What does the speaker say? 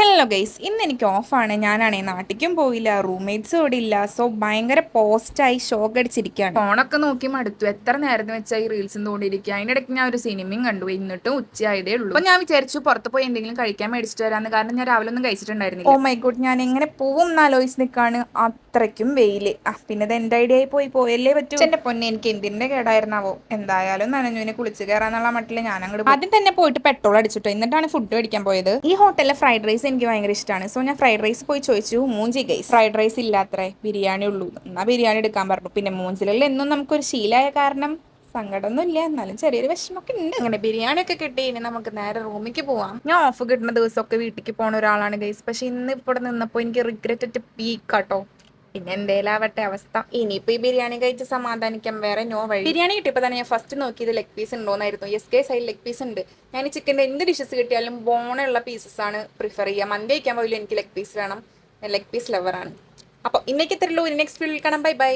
Hello guys, ഇന്ന് എനിക്ക് ഓഫാണ്. ഞാനാണെങ്കിൽ നാട്ടിലേക്കും പോയില്ല, റൂംമേറ്റ്സും ഇവിടെ ഇല്ല. സോ ഭയങ്കര പോസ്റ്റായി ഷോക്ക് അടിച്ചിരിക്കുകയാണ്. ഫോണൊക്കെ നോക്കി മടുത്തു. എത്ര നേരം വെച്ചാൽ ഈ റീൽസും തോണ്ടിയിരിക്കുക. അതിൻ്റെ ഇടയ്ക്ക് ഞാൻ ഒരു സിനിമയും കണ്ടു. എന്നിട്ടും ഉച്ചയായതേ ഉള്ളൂ. അപ്പോൾ ഞാൻ വിചാരിച്ചു പുറത്ത് പോയി എന്തെങ്കിലും കഴിക്കാൻ മേടിച്ചിട്ട് വരാമെന്ന്. കാരണം ഞാൻ രാവിലെ ഒന്നും കഴിച്ചിട്ടുണ്ടായിരുന്നില്ല. ഓ മൈ ഗോഡ്, ഞാൻ എങ്ങനെ പോവും എന്നാലോചിച്ച് നിൽക്കാണ്. അത്രയ്ക്കും വെയില്. പിന്നെ ഇത് എൻ്റെ ഐഡിയ ആയി പോയല്ലേ പറ്റൂ. എൻ്റെ പൊന്നെ, എനിക്ക് എന്തിൻ്റെ കേടായിരുന്നാവോ. എന്തായാലും നനഞ്ഞുവിനെ കുളിച്ച് കയറാന്നുള്ള മട്ടിൽ ഞാൻ അങ്ങോട്ട് ആദ്യം തന്നെ പോയിട്ട് പെട്രോൾ അടിച്ചിട്ടോ. എന്നിട്ടാണ് ഫുഡ് കഴിക്കാൻ പോയത്. ഈ ഹോട്ടലിലെ ഫ്രൈഡ് റൈസ് എനിക്ക് ഭയങ്കര ഇഷ്ടമാണ്. സോ ഞാൻ ഫ്രൈഡ് റൈസ് പോയി ചോദിച്ചു. മൂഞ്ചി ഗൈസ്, ഫ്രൈഡ് റൈസ് ഇല്ലാത്രേ, ബിരിയാണി ഉള്ളൂ. എന്നാൽ ബിരിയാണി എടുക്കാൻ പറഞ്ഞു. പിന്നെ മൂഞ്ചിലെല്ലാം എന്നും നമുക്കൊരു ശീലമായ കാരണം സങ്കടമൊന്നും ഇല്ല, എന്നാലും ചെറിയൊരു വിഷമമൊക്കെ ഉണ്ട്. അങ്ങനെ ബിരിയാണി ഒക്കെ കിട്ടി. ഇനി നമുക്ക് നേരെ റൂമിലേക്ക് പോവാം. ഞാൻ ഓഫ് കിട്ടുന്ന ദിവസമൊക്കെ വീട്ടിലേക്ക് പോണ ഒരാളാണ് ഗൈസ്. പക്ഷെ ഇന്ന് ഇവിടെ നിന്നപ്പോൾ എനിക്ക് റിഗ്രറ്റ് ആയിട്ട് പീക്കാട്ടോ. പിന്നെ എന്തേലാവട്ടെ അവസ്ഥ. ഇനിയിപ്പോൾ ഈ ബിരിയാണി കഴിച്ച് സമാധാനിക്കാം, വേറെ നോ വഴി. ബിരിയാണി കിട്ടിയപ്പോൾ തന്നെ ഞാൻ ഫസ്റ്റ് നോക്കിയത് ലെഗ് പീസ് ഉണ്ടോന്നായിരുന്നു. യെസ് ഗൈസ്, അതിൽ ലെഗ് പീസ് ഉണ്ട്. ഞാൻ ഈ ചിക്കൻ്റെ എന്ത് ഡിഷസ് കിട്ടിയാലും ബോണുള്ള പീസസ് ആണ് പ്രിഫർ ചെയ്യുക. മന്തി കഴിക്കാൻ പോലും എനിക്ക് ലെഗ് പീസ് വേണം. ഞാൻ ലെഗ് പീസ് ലവറാണ്. അപ്പോൾ ഇന്നേക്ക് ഇത്രയുള്ളൂ. നെക്സ്റ്റ് വീഡിയോയിൽ കാണാം. Bye bye.